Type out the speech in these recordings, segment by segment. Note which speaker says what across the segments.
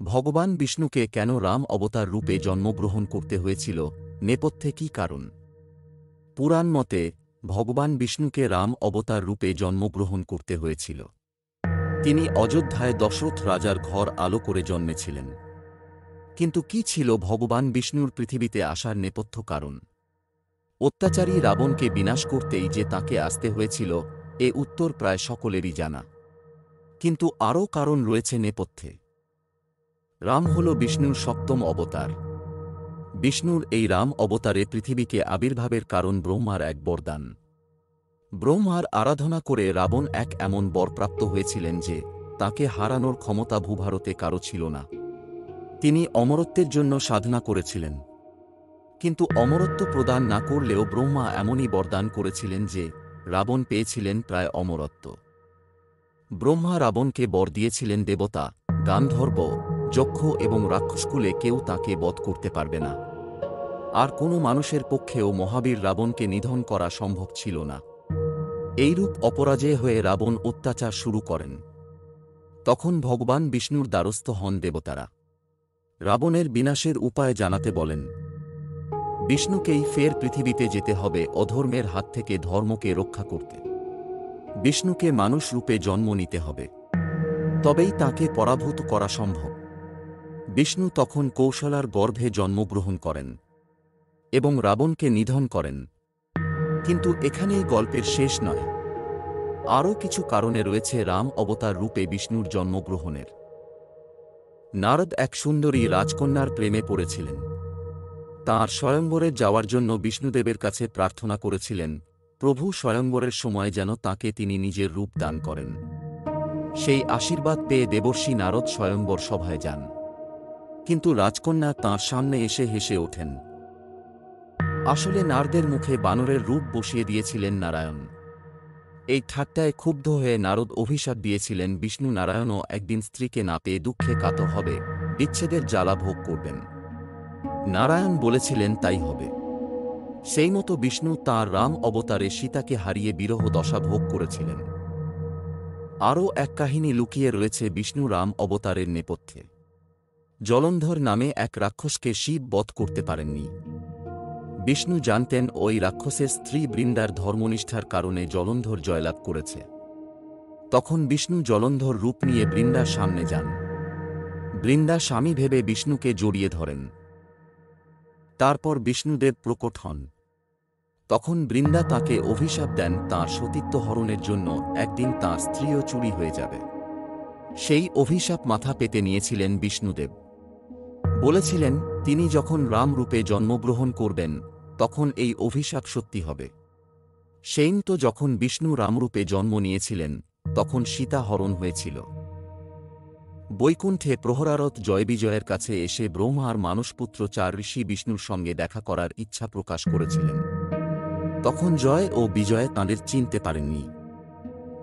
Speaker 1: ভগবান বিষ্ণুকে কেন রাম অবতার রূপে জন্মগ্রহণ করতে হয়েছিল, নেপথ্যে কী কারণ? পুরাণ মতে ভগবান বিষ্ণুকে রাম অবতার রূপে জন্মগ্রহণ করতে হয়েছিল। তিনি অযোধ্যায় দশরথ রাজার ঘর আলো করে জন্মেছিলেন। কিন্তু কি ছিল ভগবান বিষ্ণুর পৃথিবীতে আসার নেপথ্য কারণ? অত্যাচারী রাবণকে বিনাশ করতেই যে তাঁকে আসতে হয়েছিল, এ উত্তর প্রায় সকলেরই জানা। কিন্তু আরও কারণ রয়েছে নেপথ্যে। রাম হল বিষ্ণুর সপ্তম অবতার। বিষ্ণুর এই রাম অবতারে পৃথিবীকে আবির্ভাবের কারণ ব্রহ্মার এক বরদান। ব্রহ্মার আরাধনা করে রাবণ এক এমন বর প্রাপ্ত হয়েছিলেন যে তাকে হারানোর ক্ষমতা ভূভারতে কারও ছিল না। তিনি অমরত্বের জন্য সাধনা করেছিলেন, কিন্তু অমরত্ব প্রদান না করলেও ব্রহ্মা এমনই বরদান করেছিলেন যে রাবণ পেয়েছিলেন প্রায় অমরত্ব। ব্রহ্মা রাবণকে বর দিয়েছিলেন দেবতা, গান্ধর্ব, যক্ষ এবং রাক্ষসকুলে কেউ তাকে বধ করতে পারবে না। আর কোনো মানুষের পক্ষেও মহাবীর রাবণকে নিধন করা সম্ভব ছিল না। এইরূপ অপরাজেয় হয়ে রাবণ অত্যাচার শুরু করেন। তখন ভগবান বিষ্ণুর দ্বারস্থ হন দেবতারা। রাবণের বিনাশের উপায় জানাতে বলেন। বিষ্ণুকেই ফের পৃথিবীতে যেতে হবে অধর্মের হাত থেকে ধর্মকে রক্ষা করতে। বিষ্ণুকে মানুষ রূপে জন্ম নিতে হবে, তবেই তাকে পরাভূত করা সম্ভব। বিষ্ণু তখন কৌশলার গর্ভে জন্মগ্রহণ করেন এবং রাবণকে নিধন করেন। কিন্তু এখানেই গল্পের শেষ নয়। আরও কিছু কারণে রয়েছে রাম অবতার রূপে বিষ্ণুর জন্মগ্রহণের। নারদ এক সুন্দরী রাজকন্যার প্রেমে পড়েছিলেন। তাঁর স্বয়ংবরে যাওয়ার জন্য বিষ্ণুদেবের কাছে প্রার্থনা করেছিলেন, প্রভু স্বয়ংবরের সময় যেন তাঁকে তিনি নিজের রূপ দান করেন। সেই আশীর্বাদ পেয়ে দেবর্ষি নারদ স্বয়ংবর সভায় যান। কিন্তু রাজকন্যা তাঁর সামনে এসে হেসে ওঠেন। আসলে নারদের মুখে বানরের রূপ বসিয়ে দিয়েছিলেন নারায়ণ। এই ঠাট্টায় ক্ষুব্ধ হয়ে নারদ অভিশাপ দিয়েছিলেন বিষ্ণু নারায়ণও একদিন স্ত্রীকে না পেয়ে দুঃখে কাতর হবে, বিচ্ছেদের জ্বালা ভোগ করবেন। নারায়ণ বলেছিলেন তাই হবে। সেই মতো বিষ্ণু তাঁর রাম অবতারে সীতাকে হারিয়ে বিরহ দশা ভোগ করেছিলেন। আরও এক কাহিনী লুকিয়ে রয়েছে বিষ্ণু রাম অবতারের নেপথ্যে। জলন্ধর নামে এক রাক্ষসকে শিব বধ করতে পারেননি। বিষ্ণু জানতেন ওই রাক্ষসের স্ত্রী বৃন্দার ধর্মনিষ্ঠার কারণে জলন্ধর জয়লাভ করেছে। তখন বিষ্ণু জলন্ধর রূপ নিয়ে বৃন্দার সামনে যান। বৃন্দা স্বামী ভেবে বিষ্ণুকে জড়িয়ে ধরেন। তারপর বিষ্ণুদেব প্রকট হন। তখন বৃন্দা তাঁকে অভিশাপ দেন তাঁর সতীত্ব হরণের জন্য একদিন তাঁর স্ত্রীও চুরি হয়ে যাবে। সেই অভিশাপ মাথা পেতে নিয়েছিলেন বিষ্ণুদেব। বলেছিলেন তিনি যখন রাম রূপে জন্মগ্রহণ করবেন তখন এই অভিশাপ সত্যি হবে। সেই তো যখন বিষ্ণু রামরূপে জন্ম নিয়েছিলেন তখন সীতা হরণ হয়েছিল। বৈকুণ্ঠে প্রহরারত জয়বিজয়ের কাছে এসে ব্রহ্মার মানসপুত্র 4 ঋষি বিষ্ণুর সঙ্গে দেখা করার ইচ্ছা প্রকাশ করেছিলেন। তখন জয় ও বিজয় তাঁদের চিনতে পারেননি।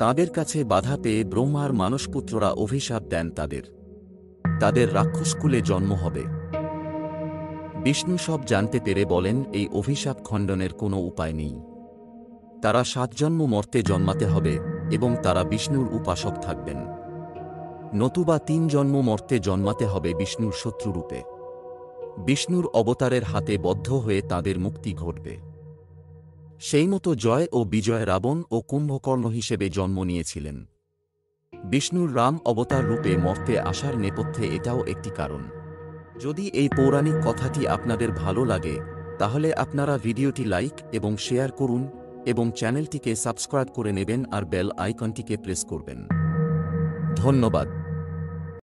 Speaker 1: তাঁদের কাছে বাধা পেয়ে ব্রহ্মার মানসপুত্ররা অভিশাপ দেন তাদের রাক্ষসকুলে জন্ম হবে। বিষ্ণু সব জানতে পেরে বলেন এই অভিশাপ খণ্ডনের কোনো উপায় নেই। তারা 7 জন্ম মর্তে জন্মাতে হবে এবং তারা বিষ্ণুর উপাসক থাকবেন, নতুবা 3 জন্ম মর্তে জন্মাতে হবে বিষ্ণুর শত্রুরূপে। বিষ্ণুর অবতারের হাতে বদ্ধ হয়ে তাদের মুক্তি ঘটবে। সেই মতো জয় ও বিজয় রাবণ ও কুম্ভকর্ণ হিসেবে জন্ম নিয়েছিলেন। বিষ্ণুর রাম অবতার রূপে মর্তে আসার নেপথ্যে এটাও একটি কারণ। যদি এই পৌরাণিক কথাটি আপনাদের ভালো লাগে তাহলে আপনারা ভিডিওটি লাইক এবং শেয়ার করুন এবং চ্যানেলটিকে সাবস্ক্রাইব করে নেবেন আর বেল আইকনটিকে প্রেস করবেন। ধন্যবাদ।